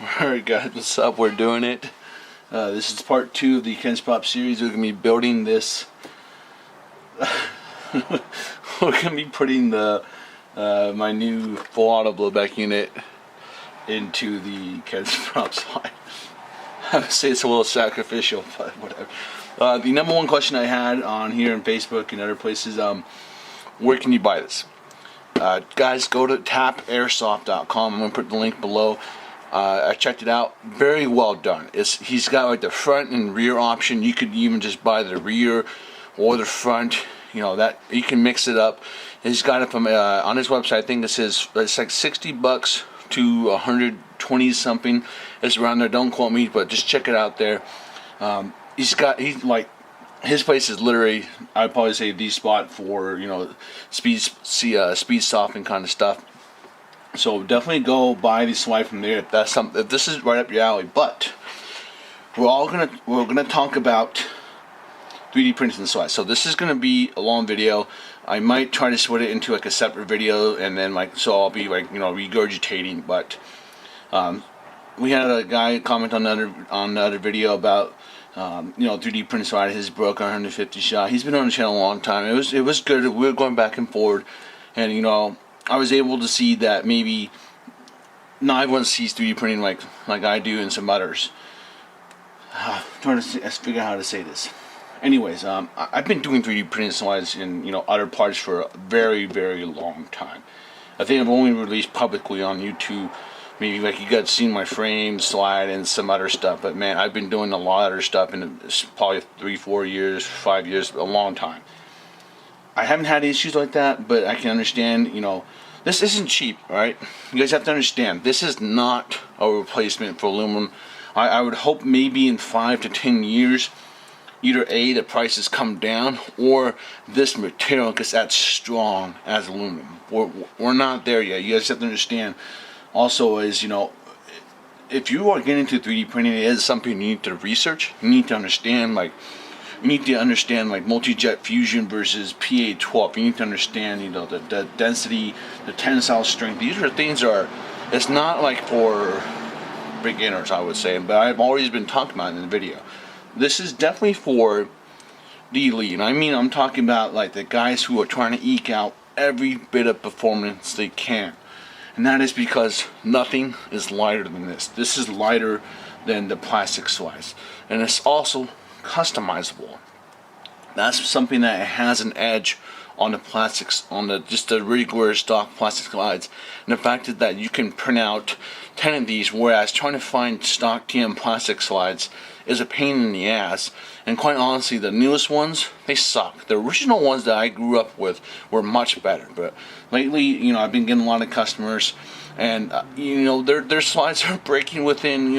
Alright guys, what's up? We're doing it. This is part 2 of the Ken's Prop series. We're going to be building this. We're going to be putting the my new full auto blowback unit into the Ken's Prop slide. I would say it's a little sacrificial, but whatever. The number one question I had on here on Facebook and other places, where can you buy this? Guys, go to tapairsoft.com. I'm going to put the link below. I checked it out. Very well done. He's got like the front and rear option. You could even just buy the rear or the front. You know that you can mix it up. He's got it from on his website. I think it says it's like $60 to 120 something. It's around there. Don't quote me, but just check it out there. He's like his place is literally, I'd probably say, the spot for speed softening kind of stuff. So definitely go buy the slide from there if this is right up your alley. But we're gonna talk about 3D printing the slide. So this is gonna be a long video. I might try to split it into like a separate video, and then so I'll be regurgitating. But we had a guy comment on the other video about 3D printing slide. His broken 150 shot. He's been on the channel a long time. It was good. We were going back and forward, and I was able to see that maybe not everyone sees 3D printing like I do and some others. I'm trying to figure out how to say this. Anyways, I've been doing 3D printing slides in other parts for a very, very long time. I think I've only released publicly on YouTube. Maybe you guys seen my frame slide and some other stuff. But man, I've been doing a lot of other stuff in probably 3, 4 years, 5 years, a long time. I haven't had issues like that, but I can understand, this isn't cheap, right? You guys have to understand, this is not a replacement for aluminum. I would hope maybe in 5 to 10 years, either A, the prices come down, or this material gets as strong as aluminum. We're not there yet. You guys have to understand, also is, if you are getting into 3D printing, it is something you need to research. You need to understand, multi-jet fusion versus PA12. You need to understand, the density, the tensile strength. These are things it's not like for beginners, I would say, but I've always been talking about it in the video. This is definitely for the elite. And I'm talking about like the guys who are trying to eke out every bit of performance they can. And that is because nothing is lighter than this. This is lighter than the plastic slides. And it's also customizable. That's something that has an edge on the plastics, on just the regular stock plastic slides. And the fact is that you can print out 10 of these, whereas trying to find stock TM plastic slides is a pain in the ass. And quite honestly, the newest ones, they suck. The original ones that I grew up with were much better. But lately, I've been getting a lot of customers, and their slides are breaking within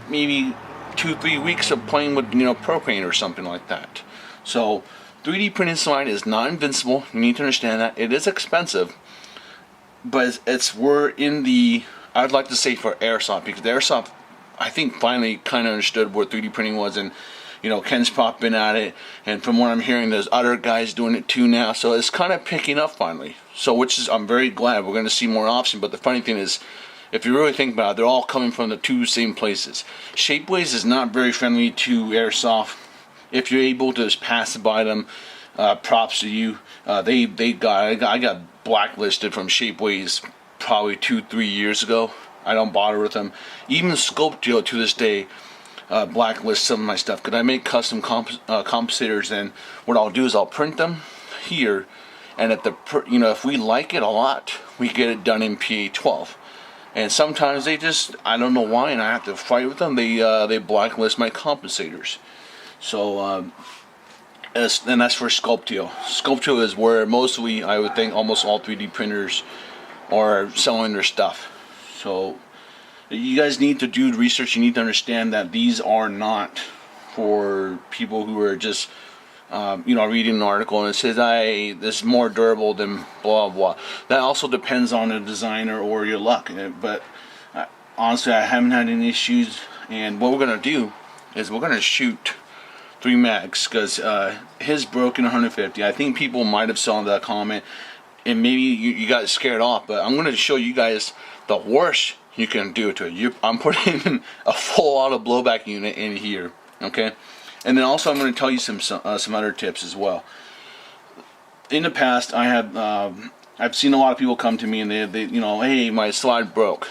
maybe 2-3 weeks of playing with propane or something like that. So 3D printing slide is not invincible. You need to understand that. It is expensive, but we're in the, I'd like to say, for airsoft, because the airsoft, I think, finally kind of understood what 3D printing was. And Ken's Prop been at it, and from what I'm hearing, there's other guys doing it too now. So it's kind of picking up finally. So I'm very glad we're going to see more options. But the funny thing is, if you really think about it, they're all coming from the two same places. Shapeways is not very friendly to airsoft. If you're able to just pass by them, props to you. I got blacklisted from Shapeways probably 2-3 years ago. I don't bother with them. Even Sculpteo to this day blacklists some of my stuff, because I make custom compensators, and what I'll do is I'll print them here, and if we like it a lot, we get it done in PA12. And sometimes I don't know why, and I have to fight with them. They blacklist my compensators. So and that's for Sculpteo. Sculpteo is where mostly, I would think, almost all 3D printers are selling their stuff. So you guys need to do research. You need to understand that these are not for people who are just reading an article and it says, "Hey, this is more durable than blah blah." That also depends on the designer or your luck. But honestly, I haven't had any issues. And what we're gonna do is we're gonna shoot 3 mags, because his broken 150. I think people might have saw that comment, and maybe you got scared off. But I'm going to show you guys the worst you can do it to it. I'm putting a full auto blowback unit in here, okay? And then also I'm going to tell you some other tips as well. In the past, I have I've seen a lot of people come to me and they you know, hey, my slide broke.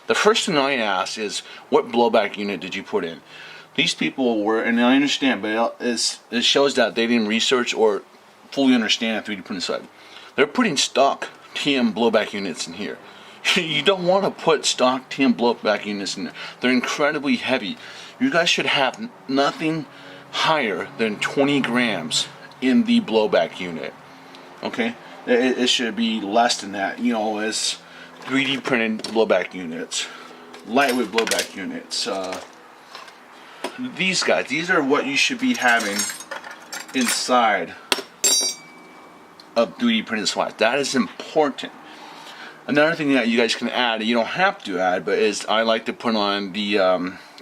The first thing I ask is, what blowback unit did you put in? These people were, and I understand, but it shows that they didn't research or fully understand a 3D printed slide. They're putting stock TM blowback units in here. You don't want to put stock TM blowback units in there. They're incredibly heavy. You guys should have nothing higher than 20 grams in the blowback unit. Okay? It should be less than that, you know, as 3D printed blowback units, lightweight blowback units. These guys, these are what you should be having inside of 3D printed slides. That is important. Another thing that you guys can add, you don't have to add, but is I like to put on the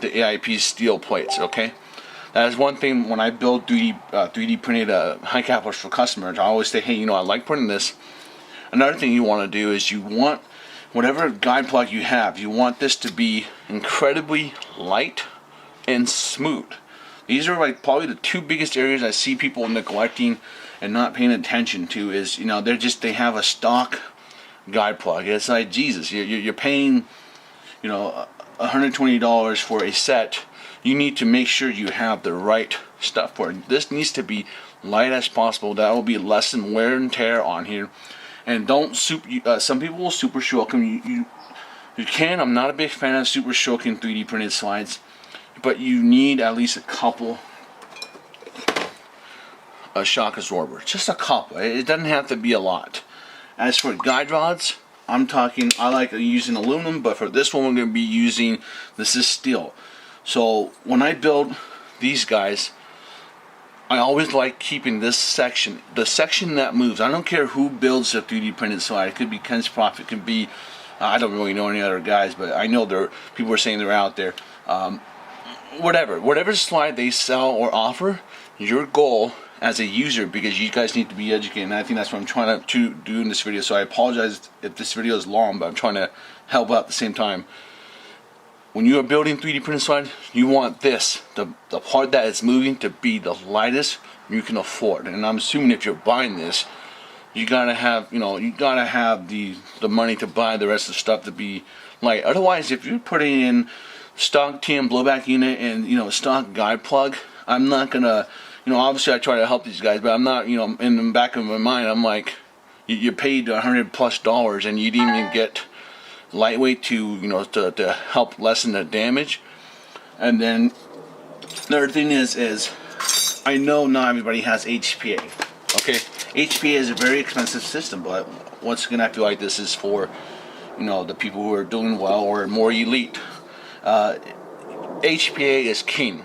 AIP steel plates. Okay, that is one thing when I build 3D printed high capitals for customers. I always say, hey, you know, I like printing this. Another thing you want to do is you want whatever guide plug you have, you want this to be incredibly light and smooth. These are like probably the two biggest areas I see people neglecting and not paying attention to. Is, you know, they have a stock guide plug. It's like, Jesus, you're paying, you know, $120 for a set. You need to make sure you have the right stuff for it. This needs to be light as possible. That will be less than wear and tear on here. And don't some people will super stroke them. You can. I'm not a big fan of super stroking 3D printed slides, but you need at least a couple shock absorbers. Just a couple. It doesn't have to be a lot. As for guide rods, I'm talking, I like using aluminum, but for this one we're going to be using, this is steel. So when I build these guys, I always like keeping this section, the section that moves. I don't care who builds a 3D printed slide. It could be Ken's Prof, it could be, I don't really know any other guys, but I know people are saying they're out there. Whatever slide they sell or offer, your goal as a user, because you guys need to be educated, and I think that's what I'm trying to do in this video. So I apologize if this video is long, but I'm trying to help out at the same time. When you are building 3D printed slide, you want this, the part that is moving, to be the lightest you can afford. And I'm assuming if you're buying this, you gotta have, you know, you gotta have the money to buy the rest of the stuff to be light. Otherwise, if you're putting in stock TM blowback unit and, you know, stock guide plug, I'm not gonna, you know, obviously I try to help these guys, but I'm not, you know, in the back of my mind, I'm like, you paid $100+ and you didn't even get lightweight to, you know, to help lessen the damage. And then another thing is I know not everybody has HPA. Okay, HPA is a very expensive system, but once again I feel like this is for, you know, the people who are doing well or more elite. HPA is king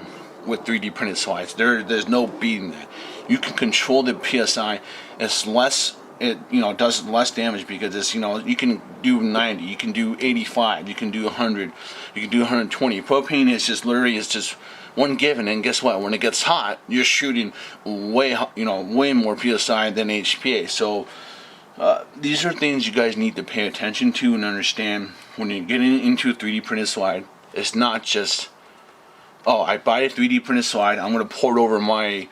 with 3D printed slides. There's no beating that. You can control the PSI. It's less, it, you know, does less damage because it's, you know, you can do 90, you can do 85, you can do 100, you can do 120. Propane is just literally, it's just one given, and guess what? When it gets hot, you're shooting way more PSI than HPA. So these are things you guys need to pay attention to and understand when you're getting into a 3D printed slide. It's not just, oh, I buy a 3D printed slide, I'm going to port over my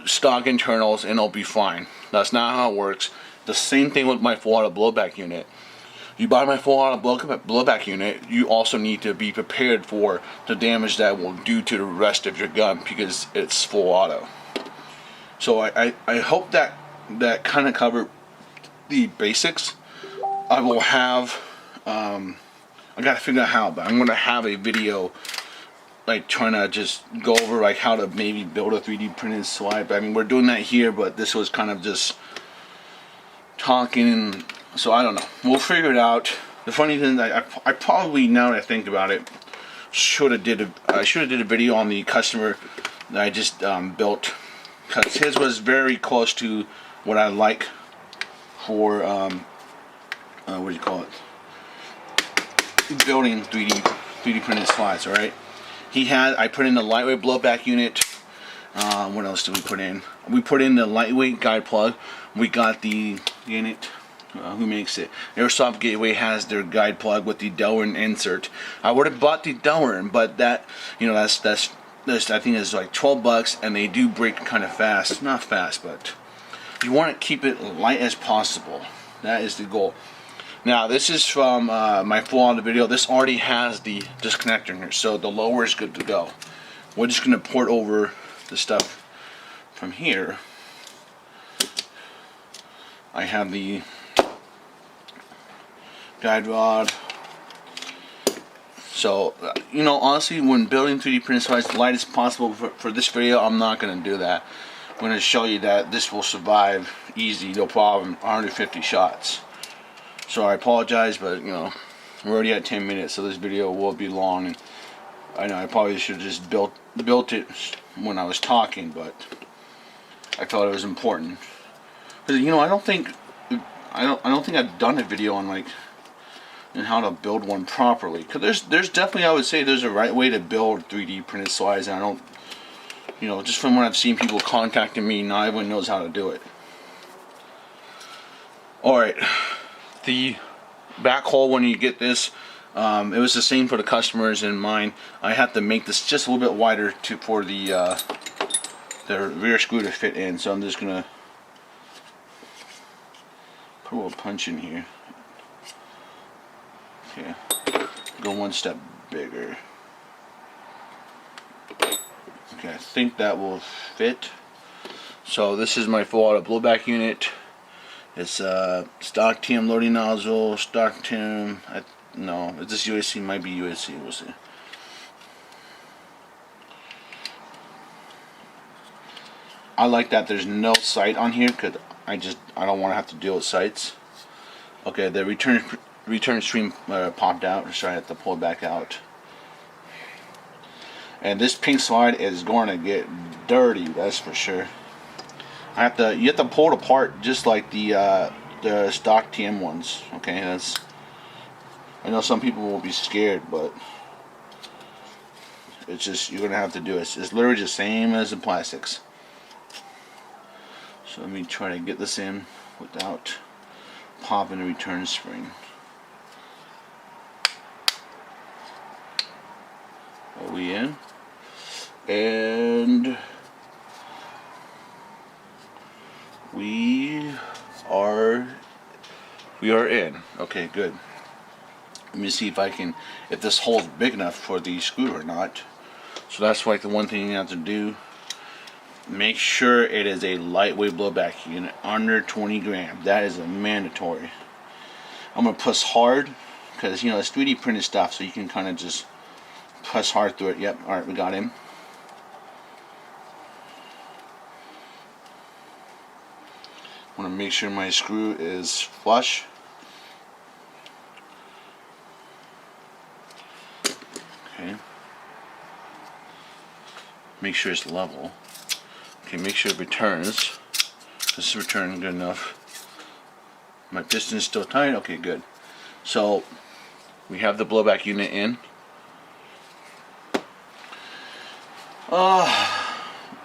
stock internals and it'll be fine. That's not how it works. The same thing with my full auto blowback unit. You buy my full auto blowback unit, you also need to be prepared for the damage that will do to the rest of your gun because it's full auto. So I hope that kind of covered the basics. I will have, I gotta figure out how, but I'm gonna have a video like trying to just go over like how to maybe build a 3D printed slide. I mean, we're doing that here, but this was kind of just talking, so I don't know. We'll figure it out. The funny thing, I probably, now that I think about it, should have did a video on the customer that I just built, because his was very close to what I like for what do you call it? Building 3D printed slides. All right. I put in the lightweight blowback unit. What else did we put in? We put in the lightweight guide plug. We got the unit. who makes it. Airsoft Gateway has their guide plug with the Delrin insert. I would have bought the Delrin, but that, you know, that's I think it's like $12, and they do break kind of fast. Not fast, but you want to keep it light as possible. That is the goal. Now this is from my full auto video. This already has the disconnector in here, so the lower is good to go. We're just going to port over the stuff from here. I have the guide rod. So, you know, honestly, when building 3D printed slides light as possible for this video, I'm not going to do that. I'm going to show you that this will survive easy, no problem, 150 shots. So I apologize, but you know, we're already at 10 minutes, so this video will be long. And I know I probably should have just built it when I was talking, but I felt it was important. Because, you know, I don't think I've done a video on like how to build one properly. Because there's definitely, I would say, there's a right way to build 3D printed slides, and I don't, you know, just from when I've seen people contacting me, not everyone knows how to do it. Alright, the back hole when you get this, it was the same for the customers and mine. I have to make this just a little bit wider for the rear screw to fit in, so I'm just going to put a little punch in here. Okay, go one step bigger. Okay, I think that will fit. So this is my full auto blowback unit. It's stock TM loading nozzle, stock TM. No, is this USC? Might be USC. We'll see. I like that there's no sight on here because I don't want to have to deal with sights. Okay, the return stream popped out, so I have to pull it back out. And this pink slide is going to get dirty, that's for sure. You have to pull it apart just like the stock TM ones. Okay, I know some people will be scared, but it's just, you're gonna have to do it. It's literally the same as the plastics. So let me try to get this in without popping the return spring. Are we in? And we are in. Okay, good. Let me see if this hole's big enough for the screw or not. So that's like the one thing you have to do. Make sure it is a lightweight blowback unit, under 20 grams. That is a mandatory. I'm gonna press hard because, you know, it's 3D printed stuff, so you can kind of just press hard through it. Yep. All right, we got him. I want to make sure my screw is flush. Okay. Make sure it's level. Okay, make sure it returns. This is returning good enough. My piston is still tight. Okay, good. So we have the blowback unit in. What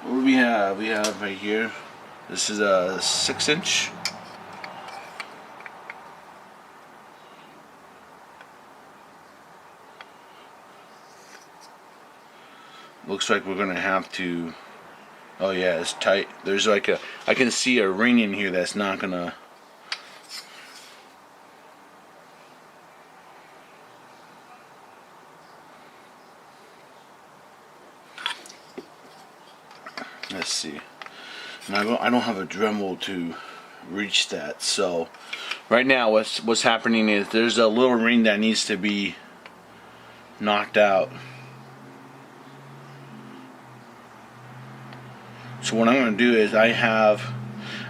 do we have? We have right here. This is a 6-inch. Looks like we're gonna have to. Oh yeah, it's tight. There's like I can see a ring in here that's not gonna. Let's see. And I don't have a Dremel to reach that. So right now what's happening is there's a little ring that needs to be knocked out. So what I'm going to do is I'm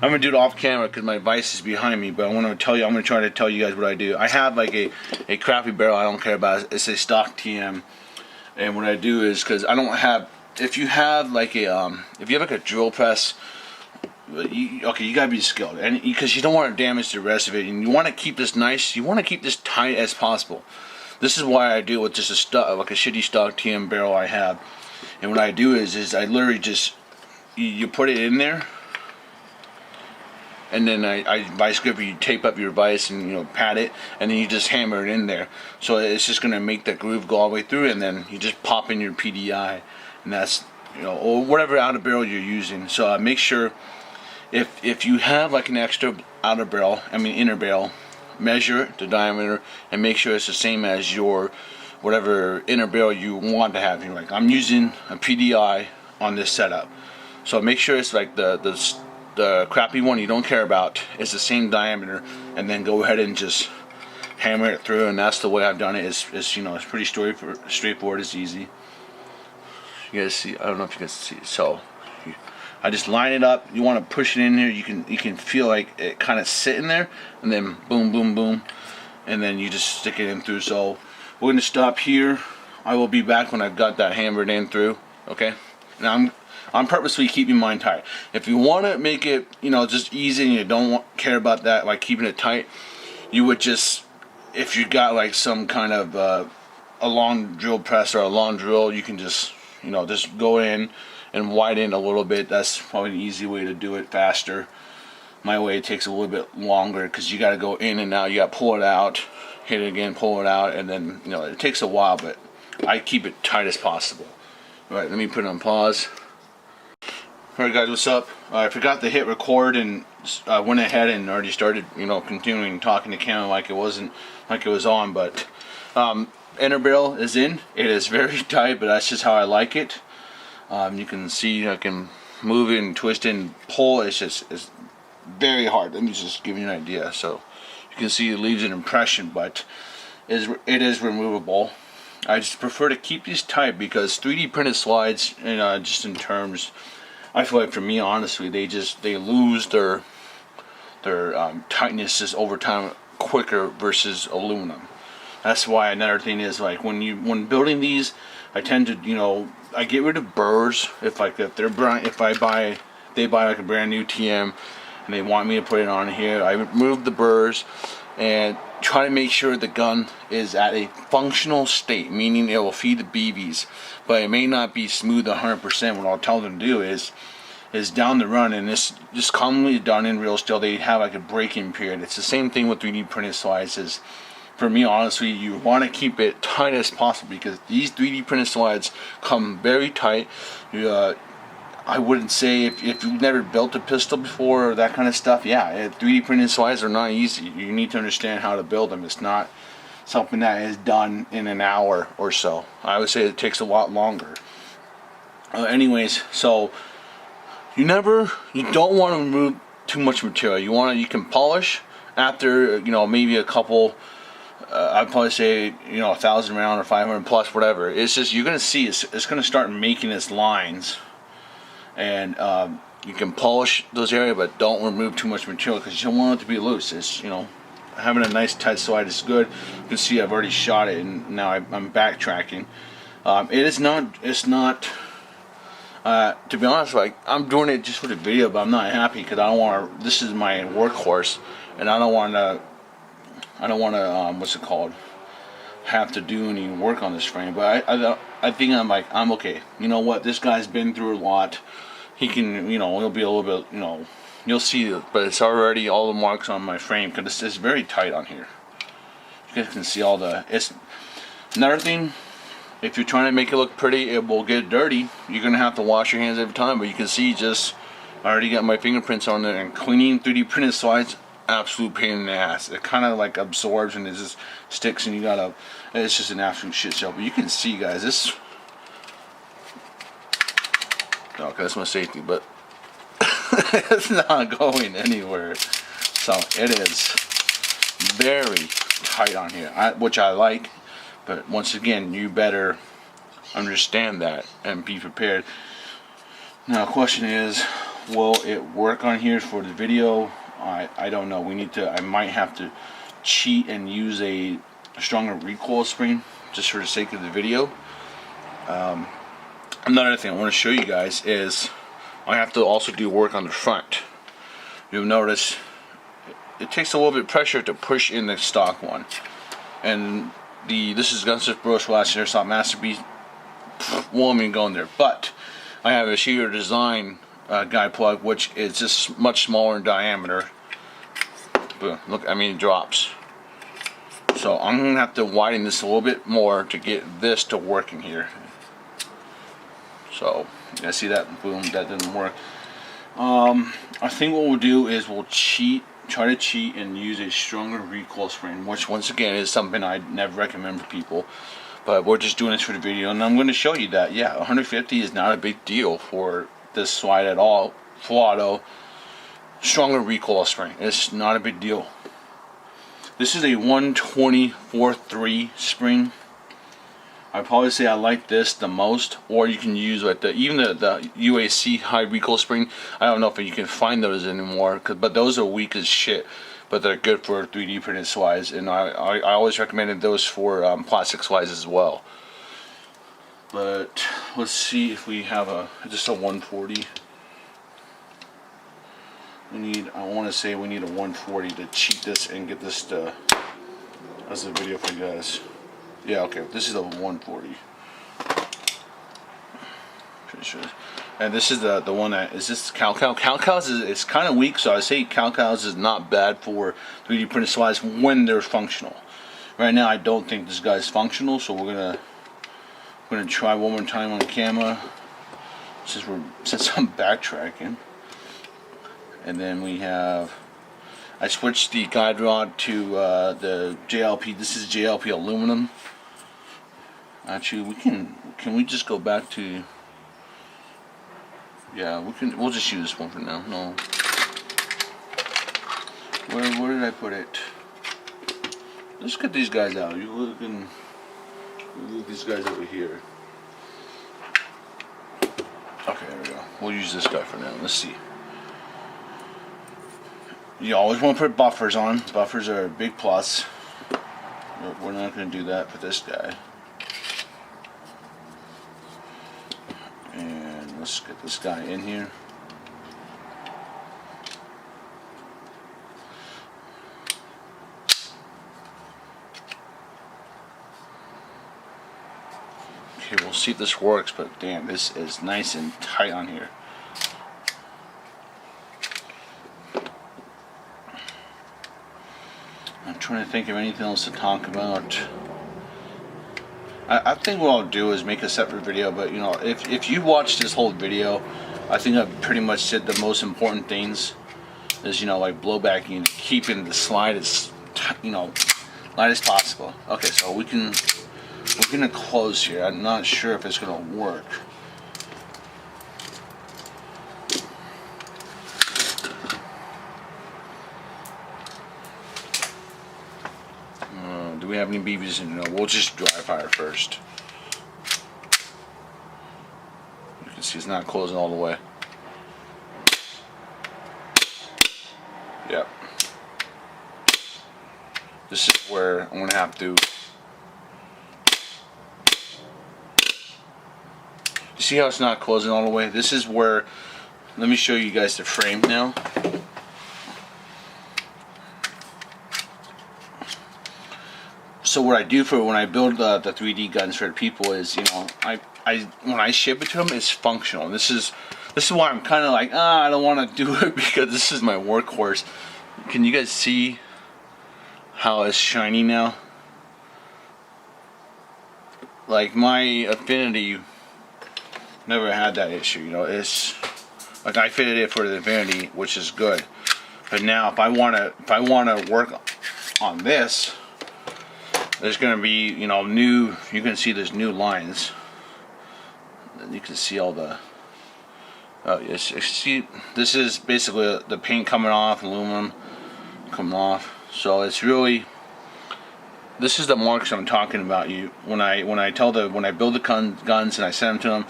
going to do it off camera because my vise is behind me, but I'm going to try to tell you guys what I do. I have like a crappy barrel I don't care about. It's a stock TM, and what I do is, because I don't have, if you have like a drill press, you gotta be skilled, and because you don't want to damage the rest of it, and you want to keep this nice, you want to keep this tight as possible. This is why I do with just like a shitty stock TM barrel I have, and what I do is I literally just you put it in there, and then I vice grip, you tape up your vise and, you know, pat it, and then you just hammer it in there. So it's just gonna make that groove go all the way through, and then you just pop in your PDI, and that's, you know, or whatever outer barrel you're using. So make sure if you have like an extra outer barrel, I mean inner barrel, measure the diameter and make sure it's the same as your whatever inner barrel you want to have. You're like, I'm using a PDI on this setup, so make sure it's like the crappy one you don't care about is the same diameter, and then go ahead and just hammer it through. And that's the way I've done it. It's you know, it's pretty straightforward. It's easy. You guys see? I don't know if you guys see. So I just line it up. You want to push it in here. You can feel like it kind of sitting there, and then boom, boom, boom, and then you just stick it in through. So we're gonna stop here. I will be back when I've got that hammered in through. Okay. And I'm purposely keeping mine tight. If you want to make it, you know, just easy and you don't care about that, like keeping it tight, you would just, if you got like some kind of a long drill press or a long drill, you can just, you know, just go in and widen a little bit. That's probably an easy way to do it, faster. My way, it takes a little bit longer because you got to go in and out. You got to pull it out, hit it again, pull it out, and then, you know, it takes a while, but I keep it tight as possible. All right, let me put it on pause. Alright guys, what's up? I forgot to hit record, and I went ahead and already started, you know, continuing talking to camera like it was on. But inner barrel is in. It is very tight, but that's just how I like it. You can see I can move it and twist it and pull. It's very hard. Let me just give you an idea. So you can see it leaves an impression, but it is removable. I just prefer to keep these tight because 3D printed slides, you know, just in terms, I feel like for me, honestly, they lose their tightness just over time quicker versus aluminum. That's why another thing is, like, when building these, I tend to, you know, I get rid of burrs. If they buy like a brand new TM and they want me to put it on here, I remove the burrs and try to make sure the gun is at a functional state, meaning it will feed the BBs, but it may not be smooth 100%. What I'll tell them to do is down the run, and this just commonly done in real steel, they have like a break-in period. It's the same thing with 3D printed slides. Is, for me, honestly, you want to keep it tight as possible because these 3D printed slides come very tight. I wouldn't say if you've never built a pistol before or that kind of stuff, yeah, 3D printed slides are not easy. You need to understand how to build them. It's not something that is done in an hour or so. I would say it takes a lot longer. Anyways, so you don't want to remove too much material. You can polish after, you know, maybe a couple. I'd probably say, you know, 1,000 round or 500 plus, whatever. It's just, you're gonna see it's gonna start making its lines. And you can polish those areas, but don't remove too much material because you don't want it to be loose. It's, you know, having a nice tight slide is good. You can see I've already shot it, and now I'm backtracking. It's not. To be honest, like, I'm doing it just for the video, but I'm not happy because I don't want to. This is my workhorse, and I don't want to. What's it called? Have to do any work on this frame, but I think I'm okay. You know what? This guy's been through a lot. He can, you know, he'll be a little bit, you know, you'll see it, but it's already all the marks on my frame because it's very tight on here. You guys can see all the. It's another thing. If you're trying to make it look pretty, it will get dirty. You're gonna have to wash your hands every time. But you can see, just I already got my fingerprints on there, and cleaning 3D printed slides, absolute pain in the ass. It kind of like absorbs and it just sticks, and you gotta. It's just an absolute shit show. But you can see, guys, this. Okay, that's my safety, but it's not going anywhere. So it is very tight on here, which I like. But once again, you better understand that and be prepared. Now, the question is, will it work on here for the video? I don't know. I might have to cheat and use a stronger recoil spring just for the sake of the video. Another thing I want to show you guys is I have to also do work on the front. You'll notice it takes a little bit of pressure to push in the stock one. And this is Gunsmith Bros Last Airsoft Masterpiece. Won't even go in there. But I have a Shear Design guide plug, which is just much smaller in diameter. boom. Look, I mean, it drops. So I'm gonna have to widen this a little bit more to get this to working here. So you guys see that? Boom, that didn't work. I think what we'll do is we'll try to cheat and use a stronger recoil spring, which once again is something I never recommend for people. But we're just doing this for the video, and I'm going to show you that, yeah, 150 is not a big deal for this slide at all. Full auto, stronger recoil spring. It's not a big deal. This is a 124.3 spring. I'd probably say I like this the most, or you can use like even the UAC high recoil spring. I don't know if you can find those anymore, but those are weak as shit. But they're good for 3D printed slides, and I always recommended those for plastic slides as well. But let's see if we have just a 140. I want to say we need a 140 to cheat this and get this to, as a video for you guys. Yeah, okay, this is a 140. Pretty sure. And this is the one that is this Calcals is kind of weak, so I say Calcals is not bad for 3D printed slides when they're functional. Right now, I don't think this guy's functional, so we're gonna try one more time on camera since I'm backtracking. And then we have, I switched the guide rod to the JLP. This is JLP aluminum. Actually, can we just go back to? Yeah, we'll just use this one for now. No. Where did I put it? Let's get these guys out. You look these guys over here. Okay, there we go. We'll use this guy for now. Let's see. You always want to put buffers on. Buffers are a big plus. But we're not going to do that for this guy. And let's get this guy in here. Okay, we'll see if this works, but damn, this is nice and tight on here. I'm trying to think of anything else to talk about. I think what I'll do is make a separate video, but you know, if you watch this whole video, I think I've pretty much said the most important things. Is, you know, like blowbacking and keeping the slide as, you know, light as possible. Okay, so we're gonna close here. I'm not sure if it's gonna work. Do we have any BBs in? No, we'll just dry fire first. You can see it's not closing all the way. Yep. This is where I'm gonna have to. You see how it's not closing all the way? This is where. Let me show you guys the frame now. So what I do for when I build the 3D guns for people is, you know, when I ship it to them, it's functional. And this is why I'm kind of like, I don't want to do it, because this is my workhorse. Can you guys see how it's shiny now? Like my Affinity never had that issue. You know, it's like I fitted it for the Affinity, which is good. But now if I wanna work on this, there's going to be, you know, you can see there's new lines. And you can see all the, yes, see, this is basically the paint coming off, aluminum coming off. So it's really, this is the marks I'm talking about. When I build the guns and I send them to them,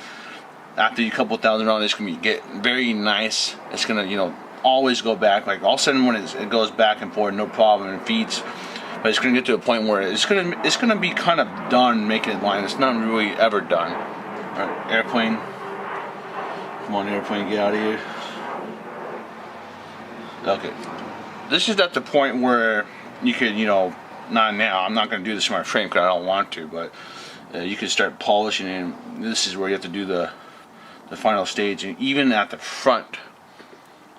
after a couple $1,000, it's going to get very nice. It's going to, you know, always go back. Like I'll send them when it goes back and forth, no problem, and it feeds. But it's going to get to a point where it's going to be kind of done making it line. It's not really ever done. All right, airplane. Come on, airplane, get out of here. Okay. This is at the point where you could, you know, not now. I'm not going to do this in my frame because I don't want to. But you can start polishing, and this is where you have to do the final stage. And even at the front,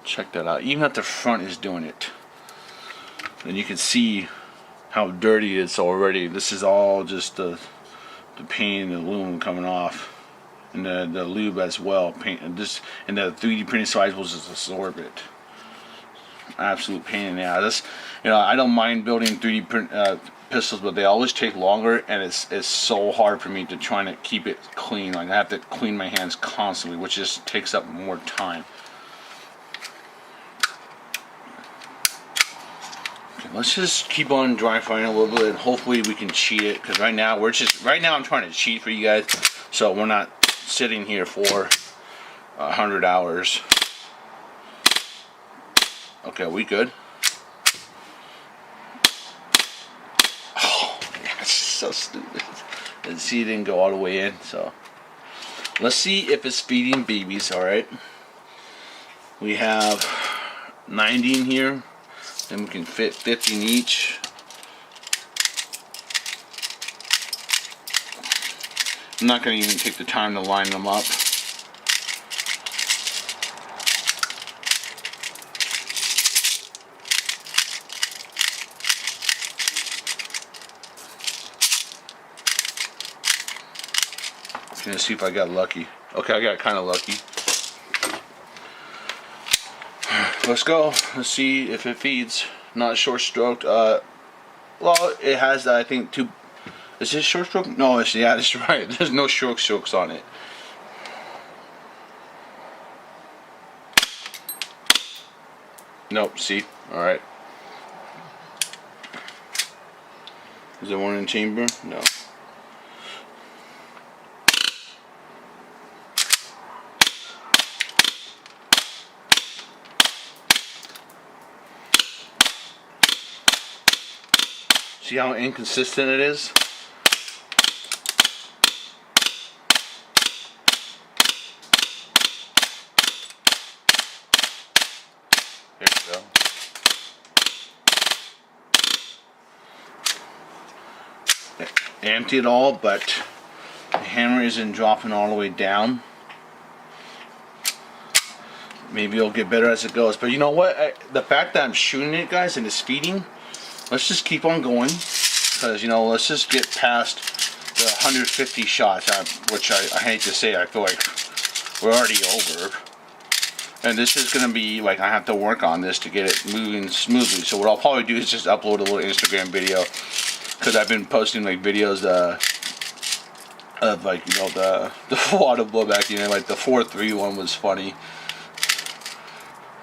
check that out. Even at the front is doing it. and you can see how dirty it's already. This is all just the paint and the aluminum coming off, and the lube as well. Paint and the 3D printing slides will just absorb it. Absolute pain in the ass. I don't mind building 3D print pistols, but they always take longer, and it's so hard for me to try to keep it clean. Like I have to clean my hands constantly, which just takes up more time. Okay, let's just keep on dry firing a little bit, and hopefully we can cheat it. Because right now I'm trying to cheat for you guys, so we're not sitting here for 100 hours. Okay, we good? Oh, that's so stupid. And see, it didn't go all the way in. So let's see if it's feeding babies. All right. We have 90 in here, and we can fit 50 in each. I'm not going to even take the time to line them up. Gonna see if I got lucky. Okay, I got kind of lucky. Let's go. Let's see if it feeds. Not short stroked. Well, it has, I think, two. Is it short stroke? No, yeah, that's right. There's no short strokes on it. Nope. See. All right. Is there one in chamber? No. See how inconsistent it is? There you go. Empty it all, but the hammer isn't dropping all the way down. Maybe it'll get better as it goes. But you know what? The fact that I'm shooting it, guys, and it's feeding, let's just keep on going. Because, let's just get past the 150 shots, which I hate to say, I feel like we're already over. And this is going to be, like, I have to work on this to get it moving smoothly. So what I'll probably do is just upload a little Instagram video. Because I've been posting, like, videos of, like, the water blowback, like the 4-3 one was funny.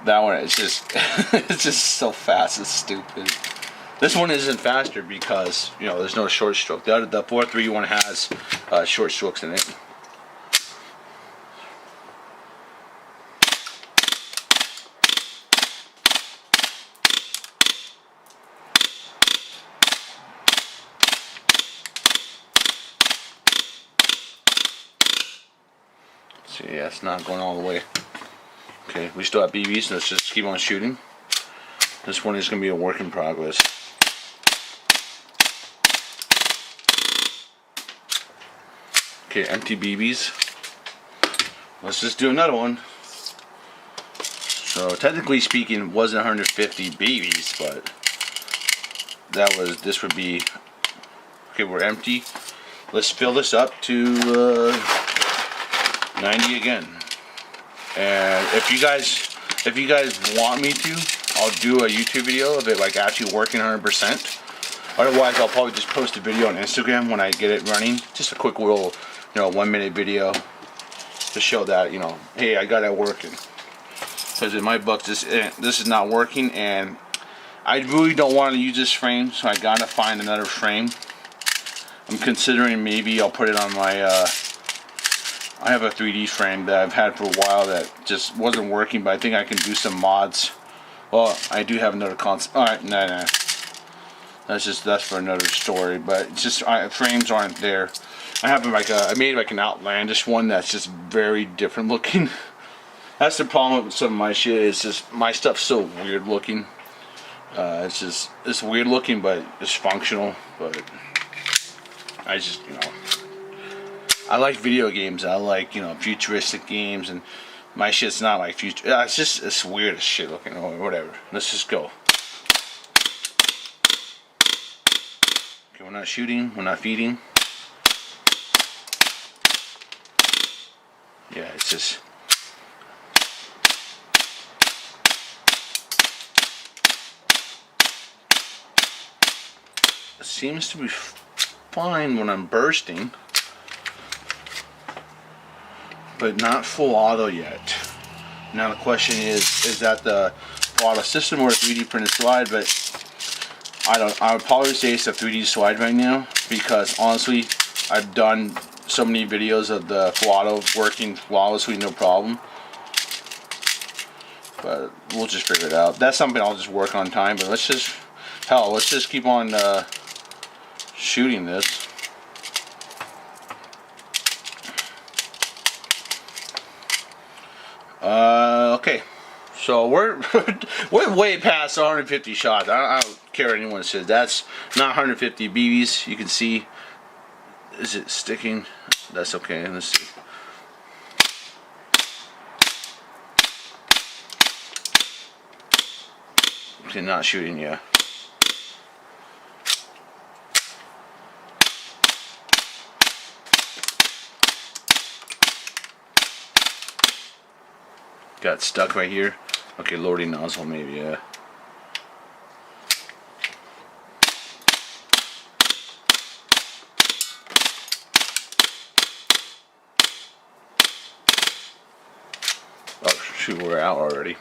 That one, it's just, it's just so fast, it's stupid. This one isn't faster because, there's no short stroke. The 4-3 one has short strokes in it. See, yeah, it's not going all the way. Okay, we still have BBs, so let's just keep on shooting. This one is going to be a work in progress. Okay, empty BBs. Let's just do another one. So technically speaking, it wasn't 150 BBs, but this would be, okay, we're empty. Let's fill this up to 90 again. And if you guys want me to, I'll do a YouTube video of it, like actually working 100%. Otherwise, I'll probably just post a video on Instagram when I get it running. Just a quick little, 1-minute video to show that, hey, I got it working. Because in my book, this is not working, and I really don't want to use this frame, so I gotta find another frame. I'm considering maybe I'll put it on my. I have a 3D frame that I've had for a while that just wasn't working, but I think I can do some mods. Well, I do have another concept. Alright, nah. That's for another story, but it's just, frames aren't there. I made like an outlandish one that's just very different looking. That's the problem with some of my shit, is just, my stuff's so weird looking. It's weird looking, but it's functional, but I just, I like video games. I like, futuristic games, and my shit's not like future. It's weird as shit looking, or whatever. Let's just go. we're not shooting, we're not feeding. Yeah, it's just. It seems to be fine when I'm bursting, but not full auto yet. Now the question is that the full auto system or a 3D printed slide? But I would probably say it's a 3D slide right now, because honestly, I've done so many videos of the full auto working flawlessly, no problem. But we'll just figure it out. That's something I'll just work on time. But let's just keep on shooting this. Okay, so we're we're way past 150 shots. I don't care what anyone says. That's not 150 BBs. You can see. Is it sticking? That's okay. Let's see. Okay, not shooting yet. Got stuck right here. Okay, loading nozzle maybe, yeah. Oh shoot, we're out already.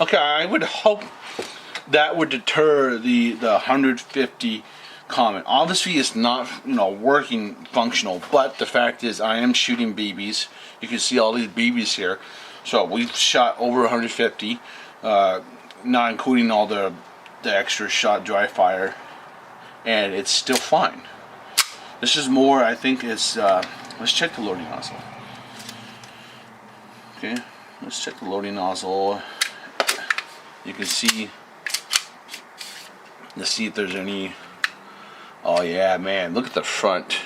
Okay, I would hope that would deter the 150 comment. Obviously, it's not, you know, working functional, but the fact is, I am shooting BBs. You can see all these BBs here. So we've shot over 150, not including all the extra shot dry fire, and it's still fine. This is more, I think it's, let's check the loading nozzle. Okay, let's check the loading nozzle. You can see, let's see if there's any. Oh yeah, man, look at the front.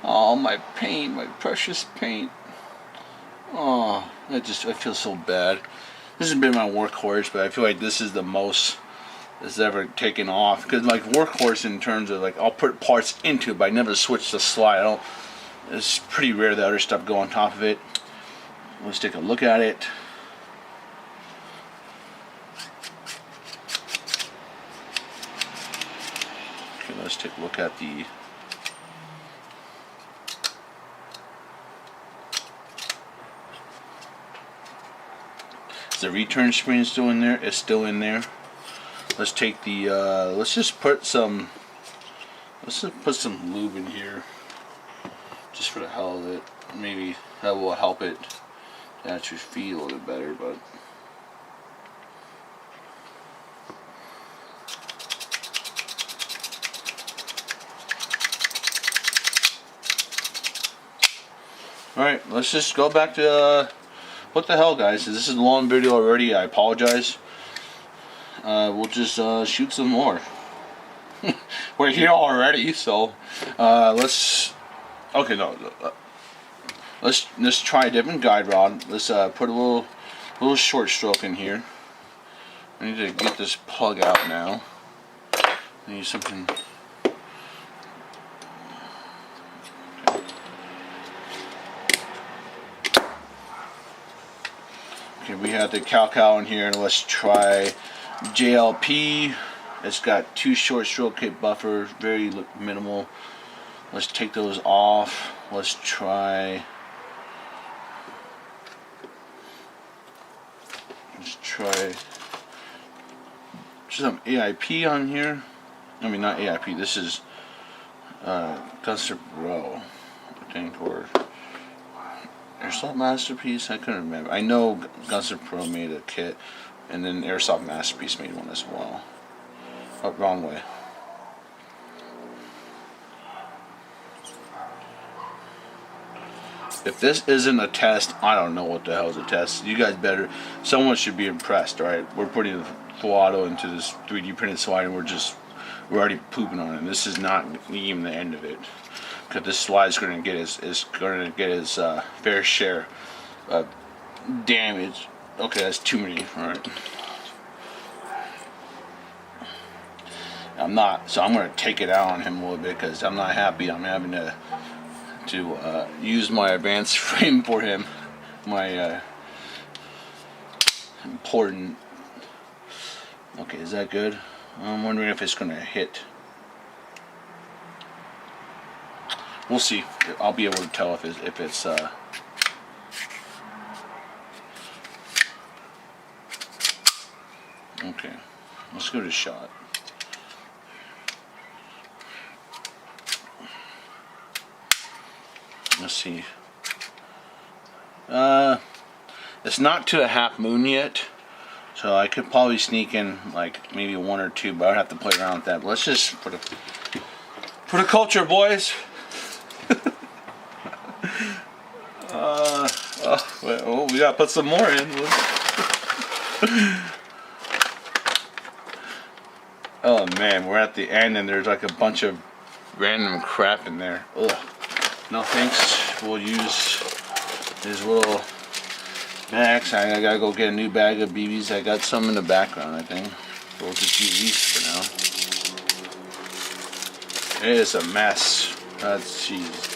Oh, my paint, my precious paint. Oh, I feel so bad. This has been my workhorse, but I feel like this is the most that's ever taken off. Because like workhorse in terms of like, I'll put parts into it, but I never switch the slide. It's pretty rare that other stuff go on top of it. Let's take a look at it. Okay, let's take a look at the. The return spring still in there. It's still in there. Let's take the. Let's just put some. Let's just put some lube in here, just for the hell of it. Maybe that will help it to actually feed a little bit better. But all right, let's just go back to. What the hell, guys? This is a long video already. I apologize. We'll just shoot some more. We're here already, so let's. Okay, no. Let's try a different guide rod. Let's put a little short stroke in here. I need to get this plug out now. I need something. Okay, we have the Cal in here, and let's try JLP. It's got 2 short stroke kit buffers, very minimal. Let's take those off. Let's try. Let's try some AIP on here. I mean, not AIP. This is Gunsler Pro, I think, or Airsoft Masterpiece. I couldn't remember. I know Gunsler Pro made a kit, and then Airsoft Masterpiece made one as well. Oh, wrong way. If this isn't a test, I don't know what the hell is a test. You guys better, someone should be impressed, right? We're putting the full auto into this 3D printed slide, and we're already pooping on it. This is not even the end of it, because this slide is going to get his fair share of damage. Okay, that's too many. All right. I'm not, so I'm going to take it out on him a little bit because I'm not happy. I'm having to use my advanced frame for him. My important. Okay, is that good? I'm wondering if it's going to hit. We'll see. I'll be able to tell if it's okay. Let's give it a shot. Let's see. It's not to a half moon yet, so I could probably sneak in like maybe one or two, but I'd have to play around with that. But let's just for the culture, boys. Oh, we gotta put some more in. Oh man, we're at the end and there's like a bunch of random crap in there. Ugh. No thanks. We'll use these little bags. I gotta go get a new bag of BBs. I got some in the background, I think. We'll just use these for now. It is a mess. That's jeez.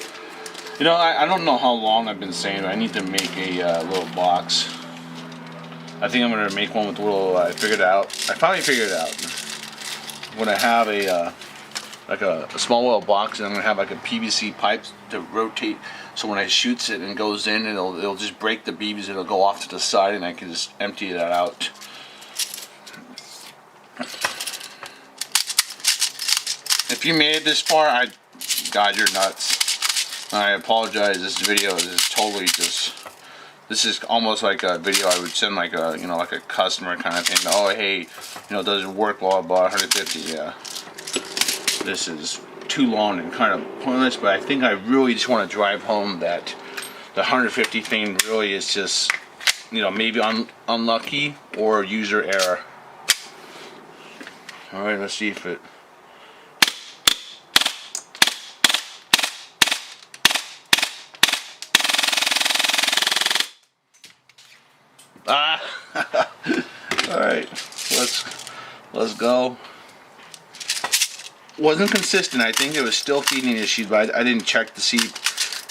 You know, I don't know how long I've been saying it. I need to make a little box. I think I'm gonna make one with a little. I figured it out. I finally figured it out. I'm gonna have like a small little box, and I'm gonna have like a PVC pipe to rotate. So when I shoots it and goes in, it'll just break the BBs. It'll go off to the side, and I can just empty that out. If you made it this far, God, you're nuts. I apologize. This video is totally just. This is almost like a video I would send like a like a customer kind of thing. Oh hey, it doesn't work. Blah blah. 150. Yeah. This is too long and kind of pointless. But I think I really just want to drive home that the 150 thing really is just maybe unlucky or user error. All right, let's see if it. All right, let's go. Wasn't consistent. I think it was still feeding issues, but I didn't check to see.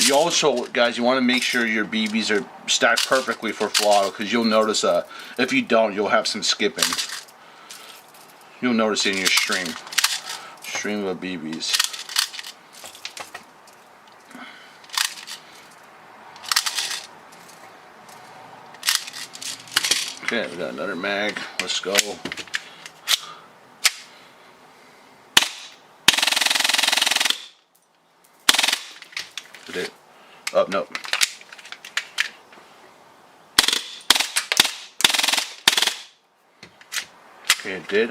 You also, guys, you want to make sure your BBs are stacked perfectly for full auto, because you'll notice if you don't, you'll have some skipping. You'll notice it in your stream of BBs. Okay, we got another mag. Let's go. Did it? Oh, no. Okay, it did.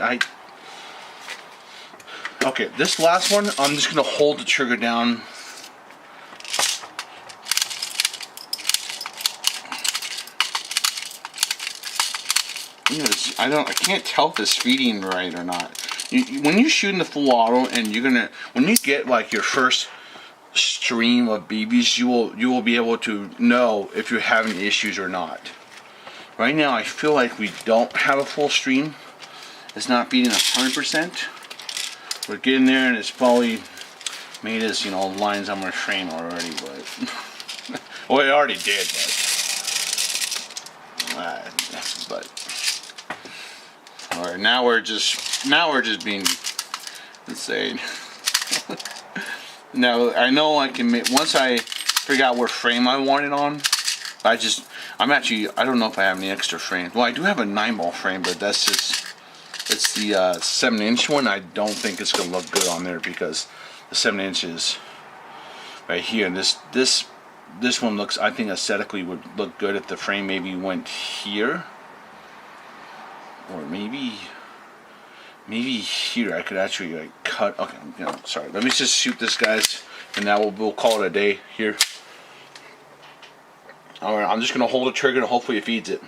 Okay, this last one, I'm just going to hold the trigger down. I can't tell if it's feeding right or not. When you're shooting the full auto and when you get like your first stream of BBs, you will be able to know if you're having issues or not. Right now, I feel like we don't have a full stream. It's not feeding 100%. We're getting there, and it's probably made us, lines on my frame already. But well, it already did, but. All right, now we're just being insane. Now I know I can make, once I figure out what frame I want it on. I don't know if I have any extra frames. Well, I do have a 9-ball frame, but that's just, it's the 7-inch one. I don't think it's gonna look good on there because the 7 inches right here, and this one looks, I think aesthetically would look good if the frame maybe went here. Or maybe here I could actually like cut. Okay, sorry. Let me just shoot this, guys, and now we'll call it a day here. All right, I'm just gonna hold the trigger and hopefully it feeds it.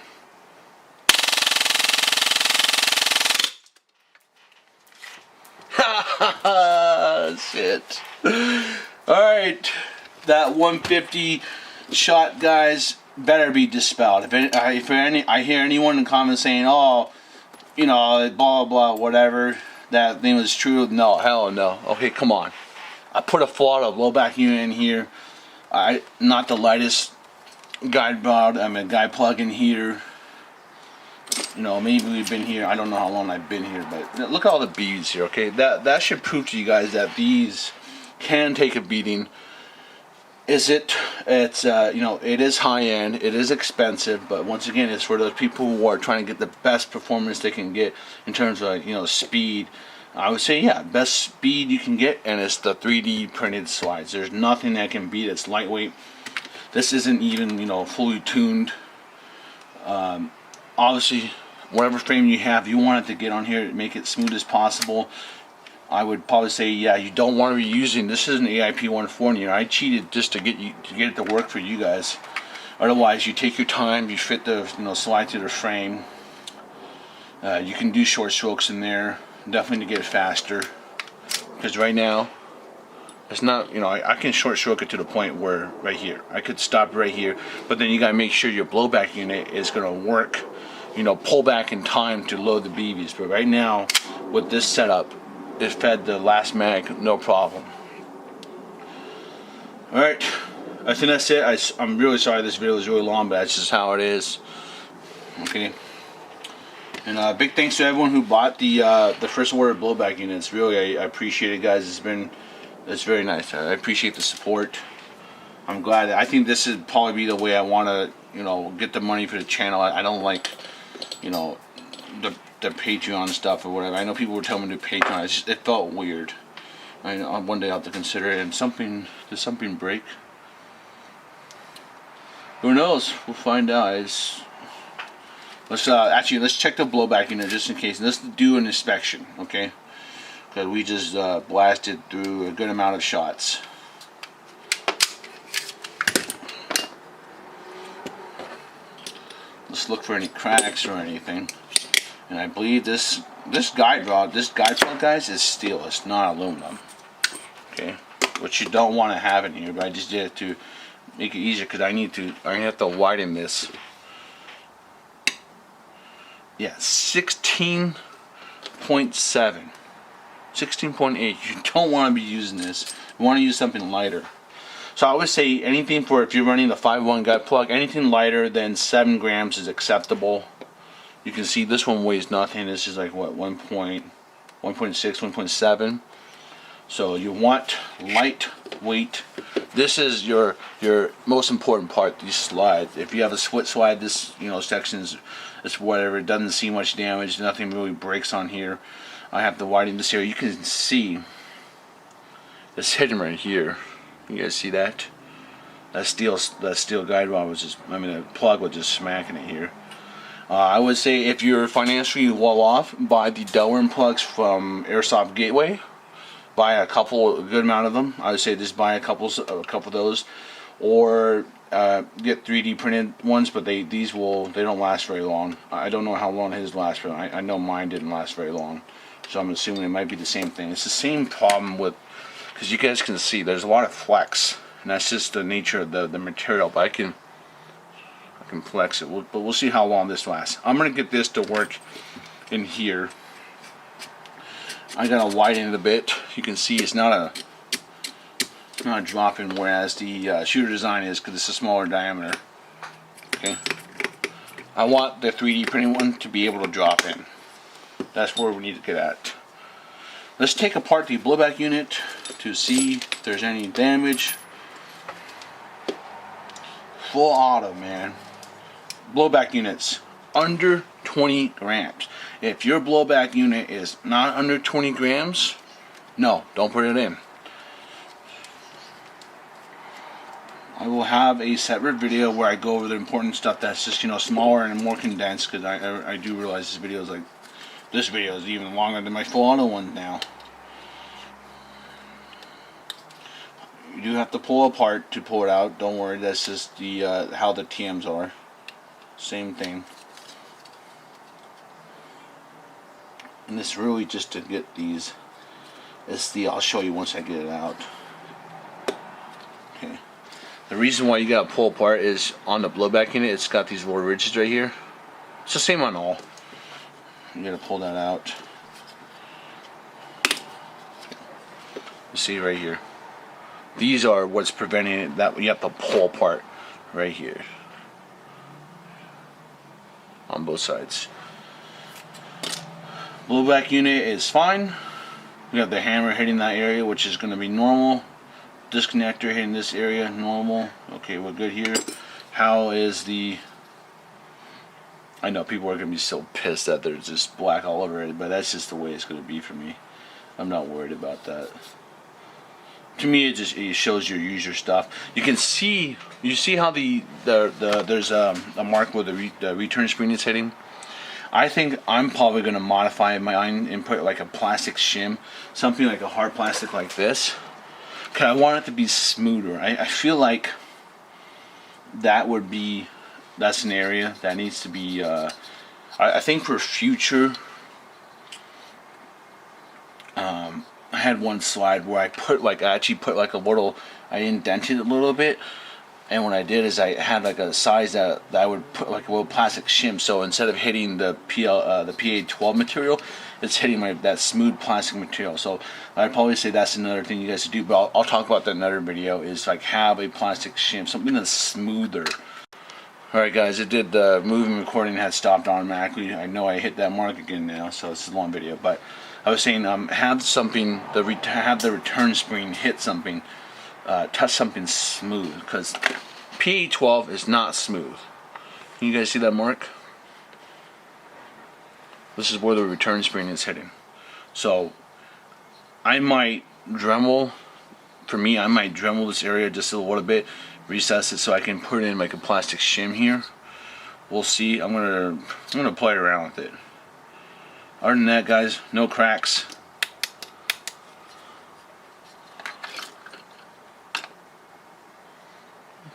Shit. All right, that 150 shot, guys, better be dispelled. If I hear anyone in the comments saying, "Oh, blah blah whatever," that thing was true. No, hell no. Okay, come on. I put a Flauta blowback unit in here. Not the lightest guide rod. I mean, guide plug in here. You know, maybe we've been here. I don't know how long I've been here, but look at all the beads here. Okay, that should prove to you guys that these can take a beating. It's you know, it is high end, it is expensive, but once again, it's for those people who are trying to get the best performance they can get in terms of, you know, speed. I would say, yeah, best speed you can get, and it's the 3D printed slides. There's nothing that can beat it. It's lightweight. This isn't even, you know, fully tuned. Obviously, whatever frame you have, you want it to get on here to make it smooth as possible. I would probably say, yeah, you don't want to be using, this is an AIP 140. I cheated just to get it to work for you guys. Otherwise, you take your time, you fit the, you know, slide to the frame. You can do short strokes in there, definitely to get it faster. Because right now, it's not, you know, I can short stroke it to the point where right here, I could stop right here, but then you gotta make sure your blowback unit is gonna work, you know, pull back in time to load the BBs. But right now, with this setup, it fed the last mag, no problem. Alright, I think that's it. I'm really sorry this video is really long, but that's just how it is. Okay. And big thanks to everyone who bought the first order blowback units. Really, I appreciate it, guys. It's very nice. I appreciate the support. I'm glad. I think this would probably be the way I want to, you know, get the money for the channel. I don't like, you know, the Patreon stuff or whatever. I know people were telling me to do Patreon. It felt weird. I know one day I'll have to consider it. And did something break? Who knows? We'll find out. Let's check the blowback unit just in case. Let's do an inspection, okay? Because we just blasted through a good amount of shots. Let's look for any cracks or anything. And I believe this guide rod, this guide plug, guys, is steel. It's not aluminum. Okay, which you don't want to have in here. But I just did it to make it easier because I have to widen this. Yeah, 16.7, 16.8. You don't want to be using this. You want to use something lighter. So I would say anything for, if you're running the 5.1 guide plug, anything lighter than 7 grams is acceptable. You can see this one weighs nothing. This is like what, 1.6, 1.7. So you want lightweight. This is your most important part. These slides. If you have a split slide, this, you know, sections, it's whatever. It doesn't see much damage. Nothing really breaks on here. I have to widen this area. You can see it's hidden right here. You guys see that? That steel guide rod was just, I mean, the plug was just smacking it here. I would say if you're financially well off, buy the Delrin plugs from Airsoft Gateway. Buy a good amount of them. I would say just buy a couple of those, or get 3D printed ones. But they don't last very long. I don't know how long his lasts, but I know mine didn't last very long. So I'm assuming it might be the same thing. It's the same problem with, because you guys can see there's a lot of flex, and that's just the nature of the material. But I can flex it, but we'll see how long this lasts. I'm gonna get this to work in here. I gotta widen it a bit. You can see it's not a drop in, whereas the shooter design is, because it's a smaller diameter. Okay, I want the 3D printing one to be able to drop in. That's where we need to get at. Let's take apart the blowback unit to see if there's any damage. Full auto, man. Blowback units under 20 grams. If your blowback unit is not under 20 grams, no, don't put it in. I will have a separate video where I go over the important stuff that's just, you know, smaller and more condensed, because I do realize this video is even longer than my full auto one now. You do have to pull apart to pull it out. Don't worry, that's just the how the TMs are. Same thing. And this really just to get these. I'll show you once I get it out. Okay. The reason why you gotta pull apart is on the blowback unit, it's got these little ridges right here. It's the same on all. You gotta pull that out. see right here. These are what's preventing it. That you have to pull apart right here on both sides. Blowback unit is fine. We have the hammer hitting that area, which is going to be normal. Disconnector hitting this area, normal. Okay, we're good here. How is the... I know people are going to be so pissed that there's just black all over it, but that's just the way it's going to be for me. I'm not worried about that. To me, it shows your user stuff. You can see, you see how there's a mark where the return screen is hitting. I think I'm probably going to modify mine and put like a plastic shim, something like a hard plastic like this. Cause I want it to be smoother. I feel like that would be, that's an area that needs to be, I think for future, I had one slide where I put like, I actually put like a little, I indented it a little bit, and what I did is I had like a size that I would put like a little plastic shim, so instead of hitting the PA12 material, it's hitting that smooth plastic material. So I'd probably say that's another thing you guys should do, but I'll talk about that in another video, is like have a plastic shim, something that's smoother. Alright guys, it did the moving recording had stopped automatically. I know I hit that mark again now, so it's a long video, but I was saying have something, have the return screen hit something, touch something smooth, because PA12 is not smooth. Can you guys see that mark? This is where the return screen is hitting. So I might Dremel, for me, I might Dremel this area just a little bit, recess it so I can put in like a plastic shim here. We'll see. I'm gonna play around with it. Other than that, guys, no cracks.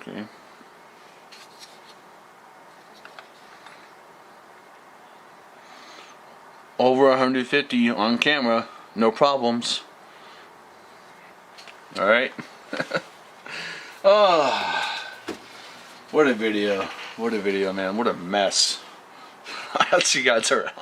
Okay. Over 150 on camera, no problems. Alright. Oh, what a video. What a video, man. What a mess. I'll see you guys around.